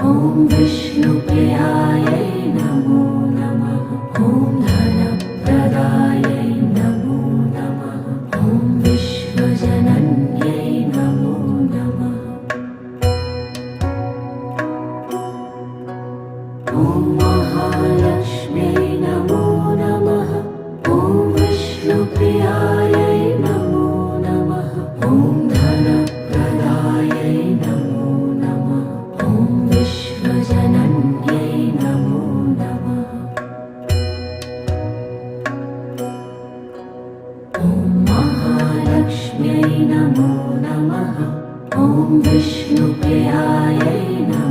ॐ विष्णुप्रियायै नमो नमः। ॐ धनप्रदायै नमो नमः। ॐ विश्वजनन्यै नमो नमः। ॐ महालक्ष्म्यै नमो नमः। ॐ विष्णुप्रियायै नमो नमः। ॐ धनप्रदायै नमो नमः। ॐ विश्वजनन्यै नमो नमः। ॐ महालक्ष्म्यै नमो नमः। ॐ विष्णुप्रियायै नमो